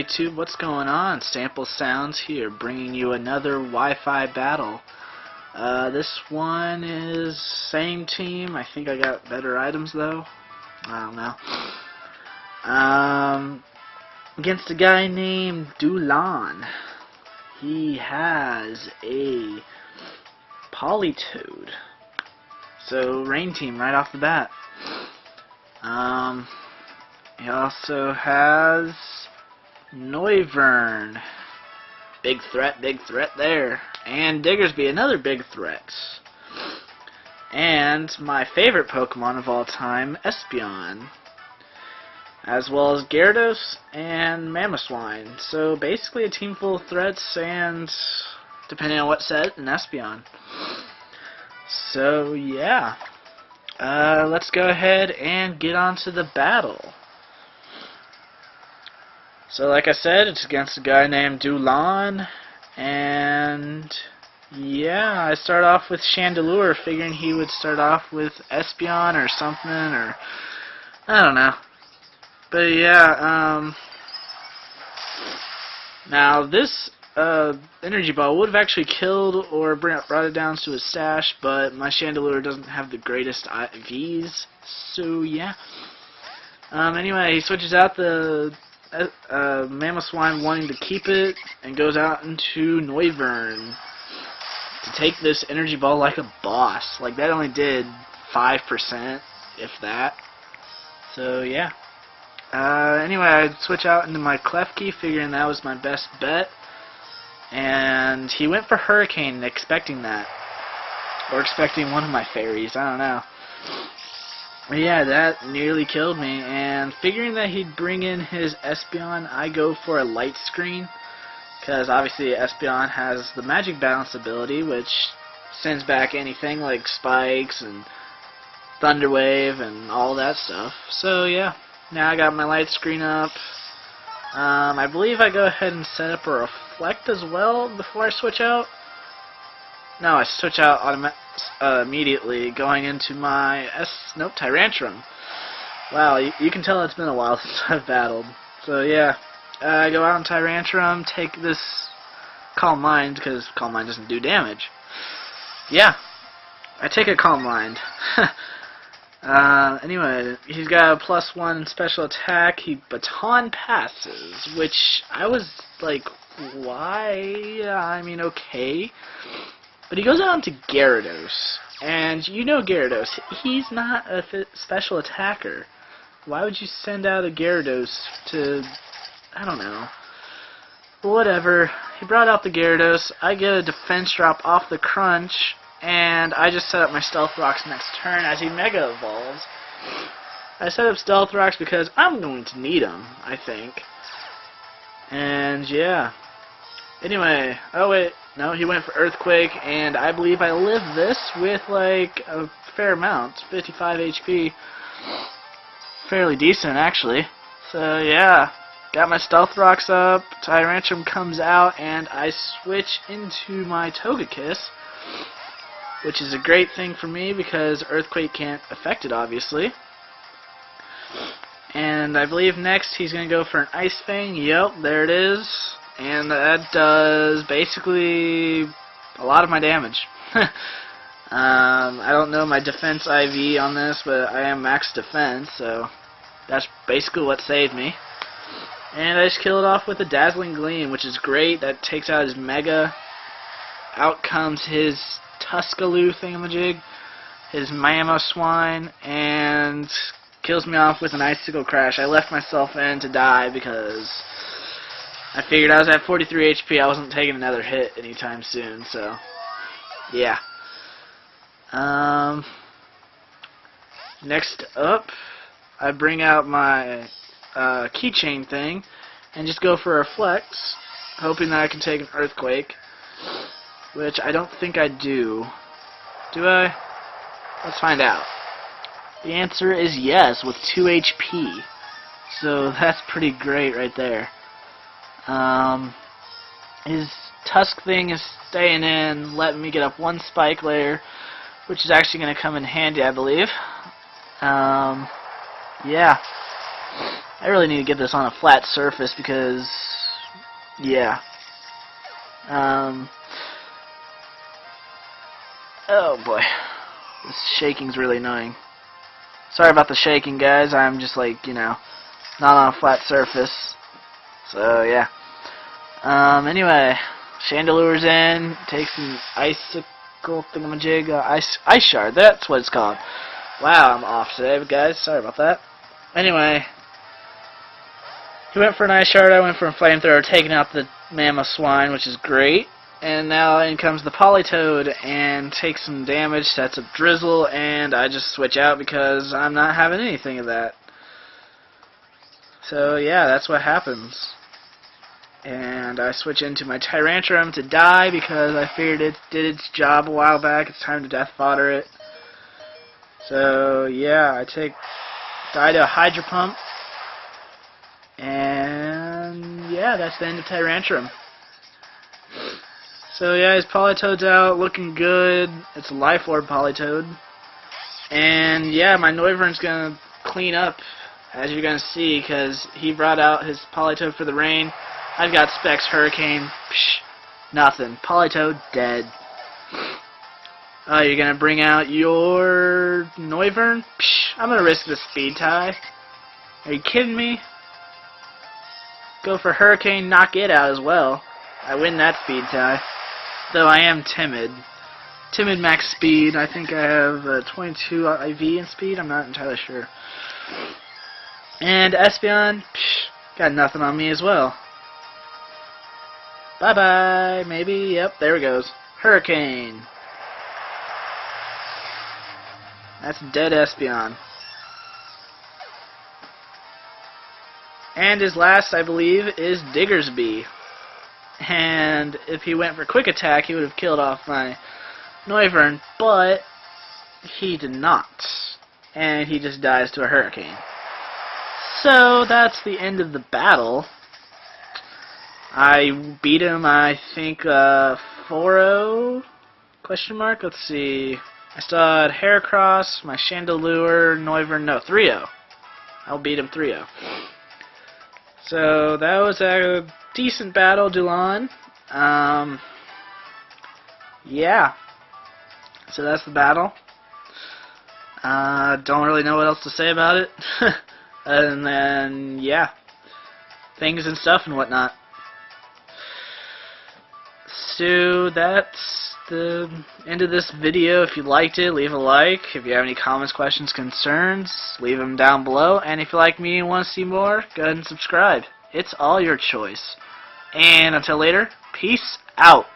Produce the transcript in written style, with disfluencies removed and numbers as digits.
YouTube, what's going on? Sample Sounds here, bringing you another Wi-Fi battle. This one is same team. I think I got better items though. I don't know. Against a guy named Dulan. He has a Polytoad. So Rain Team right off the bat. He also has Noivern. Big threat there. And Diggersby, another big threat. And my favorite Pokemon of all time, Espeon. As well as Gyarados and Mamoswine. So basically a team full of threats and, depending on what set, an Espeon. So yeah. Let's go ahead and get on to the battle. So like I said, it's against a guy named Dulan, and yeah, I start off with Chandelure, figuring he would start off with Espeon or something, or I don't know. But yeah, now this energy ball would have actually killed or brought it down to a stash, but my Chandelure doesn't have the greatest IVs, so yeah. Anyway, he switches out the Mamoswine wanting to keep it, and goes out into Noivern to take this energy ball like a boss. Like, that only did 5%, if that. So yeah. Anyway, I'd switch out into my Klefki, figuring that was my best bet. And he went for Hurricane, expecting that. Or expecting one of my fairies, I don't know. But yeah, that nearly killed me, and figuring that he'd bring in his Espeon, I go for a Light Screen, because obviously Espeon has the Magic Balance ability, which sends back anything like Spikes and Thunder Wave and all that stuff. So yeah, now I got my Light Screen up. I believe I go ahead and set up a Reflect as well before I switch out. No, I switch out immediately, going into my Tyrantrum. Wow, you can tell it's been a while since I've battled. So yeah, I go out in Tyrantrum, take this Calm Mind, because Calm Mind doesn't do damage. Yeah, I take a Calm Mind. Anyway, he's got a +1 special attack. He Baton Passes, which I was like, why? I mean, okay. But he goes on to Gyarados, and you know Gyarados, he's not a special attacker. Why would you send out a Gyarados to, I don't know. Whatever, he brought out the Gyarados, I get a defense drop off the Crunch, and I just set up my Stealth Rocks next turn as he Mega Evolves. I set up Stealth Rocks because I'm going to need them, I think. And yeah. Anyway, oh wait, no, he went for Earthquake, and I believe I lived this with like a fair amount, 55 HP. Fairly decent, actually. So yeah, got my Stealth Rocks up, Tyrantrum comes out, and I switch into my Togekiss, which is a great thing for me because Earthquake can't affect it, obviously. And I believe next he's going to go for an Ice Fang. Yep, there it is. And that does basically a lot of my damage. I don't know my defense IV on this, but I am max defense, so that's basically what saved me. And I just kill it off with a Dazzling Gleam, which is great. That takes out his Mega. Out comes his Tuscaloosa thingamajig, his Mamoswine, and kills me off with an Icicle Crash. I left myself in to die because I figured I was at 43 HP, I wasn't taking another hit anytime soon, so yeah. Next up, I bring out my keychain thing and just go for a Reflex, hoping that I can take an Earthquake, which I don't think I do. Do I? Let's find out. The answer is yes, with 2 HP. So that's pretty great right there. His Tusk thing is staying in, letting me get up 1 Spike layer, which is actually going to come in handy, I believe. Yeah. I really need to get this on a flat surface because, yeah. Oh boy, this shaking's really annoying. Sorry about the shaking, guys. I'm just like, not on a flat surface. So yeah. Anyway, chandelier's in. Takes an icicle thingamajig, ice shard. That's what it's called. Wow, I'm off today, guys. Sorry about that. Anyway, he went for an ice shard. I went for a flamethrower, taking out the mammoth swine, which is great. And now in comes the Polytoad and takes some damage, sets up Drizzle, and I just switch out because I'm not having anything of that. So yeah, that's what happens. And I switch into my Tyrantrum to die because I figured it did its job a while back. It's time to death fodder it. So yeah, I die to a Hydro Pump. And yeah, that's the end of Tyrantrum. So yeah, his Polytoad's out, looking good. It's a Life Orb Polytoad. And yeah, my Noivern's gonna clean up, as you're gonna see, because he brought out his Polytoad for the rain. I've got Specs Hurricane. Psh, nothing. Polytoad dead. Oh, you're gonna bring out your Noivern? Psh, I'm gonna risk the speed tie. Are you kidding me? Go for Hurricane, knock it out as well. I win that speed tie. Though I am timid. Timid max speed. I think I have 22 IV in speed. I'm not entirely sure. And Espeon, psh, got nothing on me as well. Bye-bye, maybe. Yep, there it goes. Hurricane. That's dead Espeon. And his last, I believe, is Diggersby. And if he went for quick attack, he would have killed off my Noivern, but he did not. And he just dies to a Hurricane. So that's the end of the battle. I beat him, I think, 4-0? Question mark? Let's see. I still had Heracross, my Chandelure, Noivern, no, 3-0. I'll beat him 3-0. So that was a decent battle, Dulon. Yeah. So that's the battle. Don't really know what else to say about it. And then, yeah. Things and stuff and whatnot. So that's the end of this video. If you liked it, leave a like. If you have any comments, questions, concerns, leave them down below. And if you like me and want to see more, go ahead and subscribe. It's all your choice. And until later, peace out.